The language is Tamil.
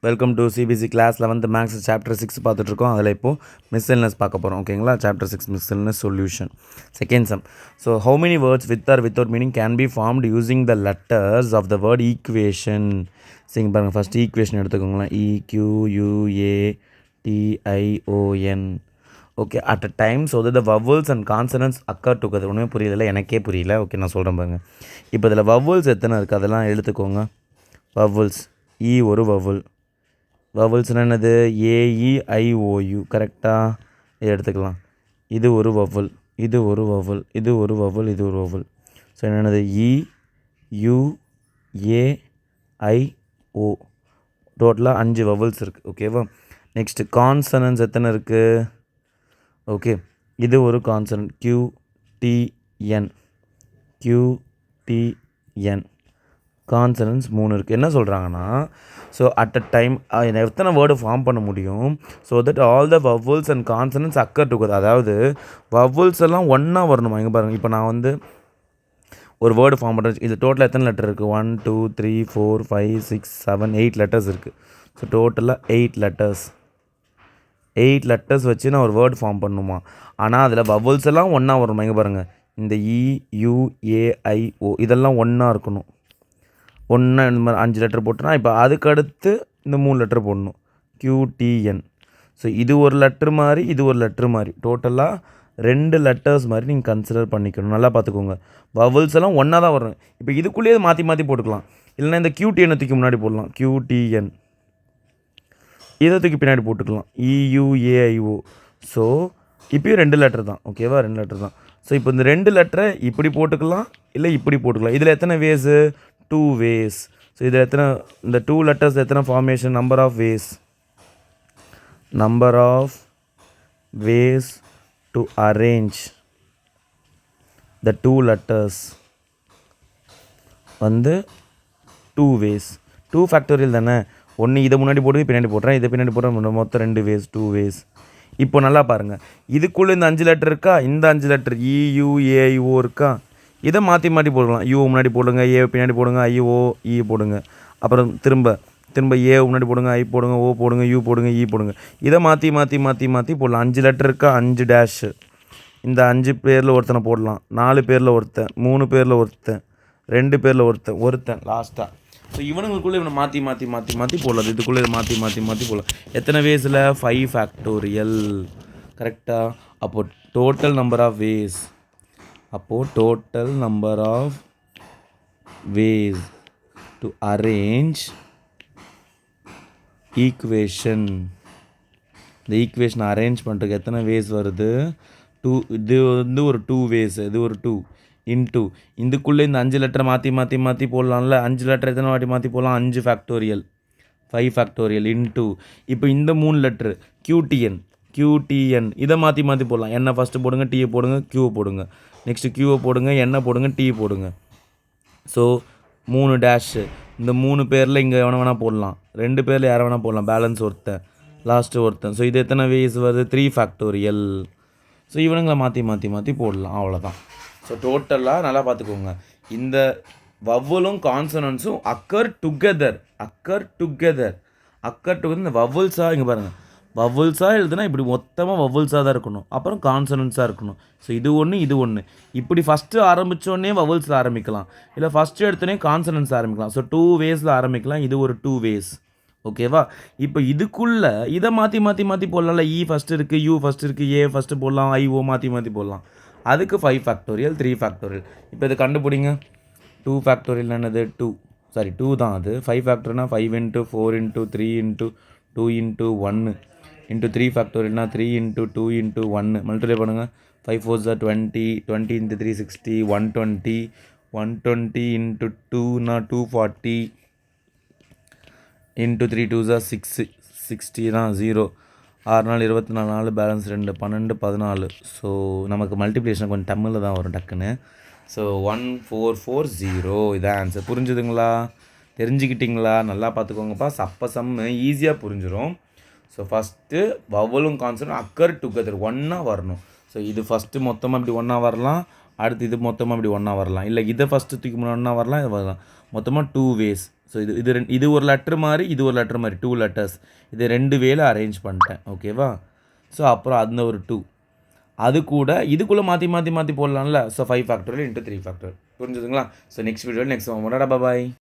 Welcome to CBC class 11th maths chapter 6 பார்த்துட்ருக்கோம். அதில் இப்போது மிஸ்செல்னஸ் பார்க்க போகிறோம். ஓகேங்களா? Chapter 6 miscellaneous solution second sum. So how many words with or without meaning can be formed using the letters of the word equation? சரிங்க பாருங்கள், ஃபஸ்ட் ஈக்குவேஷன் எடுத்துக்கோங்களேன். EQUATION. Okay, at a time so the vowels and consonants occur together. ஒன்றுமே புரியல, எனக்கே புரியல. ஓகே, நான் சொல்கிறேன் பாருங்கள். இப்போ இதில் வவல்ஸ் எத்தனை இருக்குது அதெல்லாம் எடுத்துக்கோங்க. வவல்ஸ் ஒரு வவல். வவல்ஸ்னால் என்னது? AEIOU. கரெக்டாக இதை எடுத்துக்கலாம். இது ஒரு வவல், இது ஒரு வவல், இது ஒரு வவல், இது ஒரு வவல். ஸோ என்னென்னது? EUAIO. டோட்டலாக 5 வவல்ஸ் இருக்குது. ஓகேவா? நெக்ஸ்ட்டு கான்சனன்ஸ் எத்தனை இருக்குது? ஓகே, இது ஒரு கான்சனன்ட் QTN. கான்சனன்ஸ் 3 இருக்குது. என்ன சொல்கிறாங்கன்னா, ஸோ அட் அ டைம் எத்தனை வேர்டு ஃபார்ம் பண்ண முடியும்? So that all the vowels and consonants occur together. அதாவது வவல்ஸ் எல்லாம் ஒன்றா வரணுமா? இங்கே பாருங்கள், இப்போ நான் வந்து ஒரு வேர்டு ஃபார்ம் பண்ணுறேன். இது டோட்டலாக எத்தனை லெட்டர் இருக்குது? 1 2 3 4 5 6 7 8 லெட்டர்ஸ் இருக்குது. ஸோ டோட்டலாக 8 லெட்டர்ஸ் வச்சு நான் ஒரு வேர்டு ஃபார்ம் பண்ணணுமா? ஆனால் அதில் வவல்ஸ் எல்லாம் ஒன்றா வரணுமா? இங்கே பாருங்கள், இந்த EUAIO இதெல்லாம் ஒன்றா இருக்கணும். ஒன்று இந்த மாதிரி 5 லெட்டர் போட்டோன்னா, இப்போ அதுக்கு அடுத்து இந்த 3 லெட்டர் போடணும். QTN. ஸோ இது ஒரு லெட்ரு மாதிரி, இது ஒரு லெட்ரு மாதிரி, டோட்டலாக 2 லெட்டர்ஸ் மாதிரி நீங்கள் கன்சிடர் பண்ணிக்கணும். நல்லா பார்த்துக்கோங்க, வவல்ஸ் எல்லாம் ஒன்றா தான் வரும். இப்போ இதுக்குள்ளேயே மாற்றி மாற்றி போட்டுக்கலாம். இல்லைனா இந்த QTN தூக்கி முன்னாடி போடலாம். QTN இதை தூக்கி பின்னாடி போட்டுக்கலாம். EUAIO. ஸோ இப்போயும் 2 லெட்டர் தான். ஓகேவா? 2 லெட்டர் தான். ஸோ இப்போ இந்த 2 லெட்டரை இப்படி போட்டுக்கலாம், இல்லை இப்படி போட்டுக்கலாம். இதில் எத்தனை வேஸு? 2 ways. ஸோ இதில் எத்தனை, இந்த 2 லெட்டர்ஸ் எத்தனை formation? Number of ways to arrange the 2 letters வந்து 2 ways. 2 ஃபேக்டோரியல் தானே. ஒன்று இதை முன்னாடி போட்டு பின்னாடி போடுறேன், இதை பின்னாடி போடுறேன், மொத்தம் 2 ways, 2 ways. இப்போ நல்லா பாருங்கள், இதுக்குள்ளே இந்த 5 லெட்டர் இருக்கா, இந்த 5 லெட்டர் EUAIO இருக்கா, இதை மாற்றி மாற்றி போடலாம். யூ முன்னாடி போடுங்க, ஏ பின்னாடி போடுங்க, IOE போடுங்க. அப்புறம் திரும்ப ஏ முன்னாடி போடுங்க, ஐ போடுங்க, ஓ போடுங்க, யூ போடுங்க, இ போடுங்க. இதை மாற்றி போடலாம். 5 லெட்டர் இருக்கா, 5 டேஷு. இந்த 5 பேரில் ஒருத்தனை போடலாம், 4 பேரில் ஒருத்தன், 3 பேரில் ஒருத்தன், 2 பேரில் ஒருத்தன் லாஸ்ட்டாக. ஸோ இவனுங்களுக்குள்ளே இவனை மாற்றி போடலாம். இதுக்குள்ளே மாற்றி போடலாம். எத்தனை வேஸில்? 5 ஃபேக்டோரியல். கரெக்டாக? அப்போது total number of ways to arrange equation. இந்த ஈக்குவேஷனை அரேஞ்ச் பண்ணுறதுக்கு எத்தனை வேஸ் வருது? 2. இது வந்து ஒரு 2 வேஸ், இது ஒரு 2 இன்ட்டு இதுக்குள்ளே இந்த 5 லெட்டரை மாற்றி போடலாம்ல. 5 லெட்டர் எத்தனை வாட்டி மாற்றி போடலாம்? 5 ஃபேக்டோரியல், 5 ஃபேக்டோரியல் இன்ட்டு இப்போ இந்த 3 லெட்ரு QTN இதை மாற்றி போடலாம். என்ன ஃபஸ்ட்டு போடுங்க, டீயை போடுங்க, Qவை போடுங்க, நெக்ஸ்ட்டு Qவை போடுங்க, என்ன போடுங்க, டீ போடுங்க. So 3 dash. இந்த 3 பேரில் இங்கே எவனை வேணால் போடலாம், 2 பேரில் யாரை வேணால் போடலாம், பேலன்ஸ் ஒருத்தன், லாஸ்ட்டு ஒருத்தன். ஸோ இது எத்தனை வேஸ் வருது? 3 ஃபேக்டோரியல். ஸோ இவனுங்களை மாற்றி போடலாம், அவ்வளோதான். ஸோ டோட்டலாக நல்லா பார்த்துக்கோங்க, இந்த வவ்வலும் கான்சனன்ஸும் அக்கர் டுகெதர். இந்த வவ்வல்ஸாக இங்கே பாருங்கள், வவல்ஸாக எழுதுனா இப்படி மொத்தமாக வவல்ஸாக தான் இருக்கணும், அப்புறம் கான்சனன்ஸாக இருக்கணும். ஸோ இது ஒன்று. இப்படி ஃபஸ்ட்டு ஆரம்பித்தோடனே வவல்ஸில் ஆரம்பிக்கலாம், இல்லை ஃபஸ்ட்டு எடுத்தோடனே கான்சனன்ஸ் ஆரம்பிக்கலாம். ஸோ 2 வேஸில் ஆரம்பிக்கலாம். இது ஒரு 2 வேஸ். ஓகேவா? இப்போ இதுக்குள்ளே இதை மாற்றி போடலாம்ல. E ஃபஸ்ட்டு இருக்குது, U ஃபஸ்ட்டு இருக்குது, A ஃபஸ்ட்டு போடலாம், IO மாற்றி போடலாம். அதுக்கு 5 ஃபேக்டோரியல், 3 ஃபேக்டோரியல். இப்போ இதை கண்டுபிடிங்க. 2 ஃபேக்டோரியல் என்னது? 2 தான் அது. 5 ஃபேக்டர்னா 5 × 4 × 3 × 2 × 1 இன்ட்டு 3 ஃபேக்டோரியல்னா 3 × 2 × 1 மல்டிப்ளை பண்ணுங்கள். 5 4s are 20, 20 × 3 60, 120, 120 × 2 240, into 3 2s are 6, 60 தான் 0, 6 நாள் 24, 4 பேலன்ஸ் 2, 12 14. ஸோ நமக்கு மல்டிப்ளிகேஷன் கொஞ்சம் டம்மில் தான் வரும் டக்குன்னு. ஸோ 1440 இதான் ஆன்சர். புரிஞ்சுதுங்களா? தெரிஞ்சுக்கிட்டிங்களா? நல்லா பார்த்துக்கோங்கப்பா, சம்மு ஈஸியாக புரிஞ்சிடும். ஸோ ஃபஸ்ட்டு வவலும் கான்சனன்ட் அக்கர் டுகெதர், ஒன்றா வரணும். ஸோ இது ஃபஸ்ட்டு மொத்தமாக இப்படி ஒன்றா வரலாம், அடுத்து இது மொத்தமாக இப்படி ஒன்றா வரலாம், இல்லை இதை ஃபஸ்ட்டு தூக்கி ஒன்றா வரலாம், இது வரலாம். மொத்தமாக 2 ways. ஸோ இது ஒரு லெட்ரு மாதிரி, இது ஒரு லெட்ரு மாதிரி, 2 லெட்டர்ஸ். இது 2 வேல அரேஞ்ச் பண்ணிட்டேன். ஓகேவா? ஸோ அப்புறம் அந்த ஒரு 2. அது கூட இதுக்குள்ளே மாற்றி போடலாம்ல. So 5 factorial into 3 factorial. புரிஞ்சுதுங்களா? ஸோ நெக்ஸ்ட் வீடியோவில் நெக்ஸ்ட் பாய்.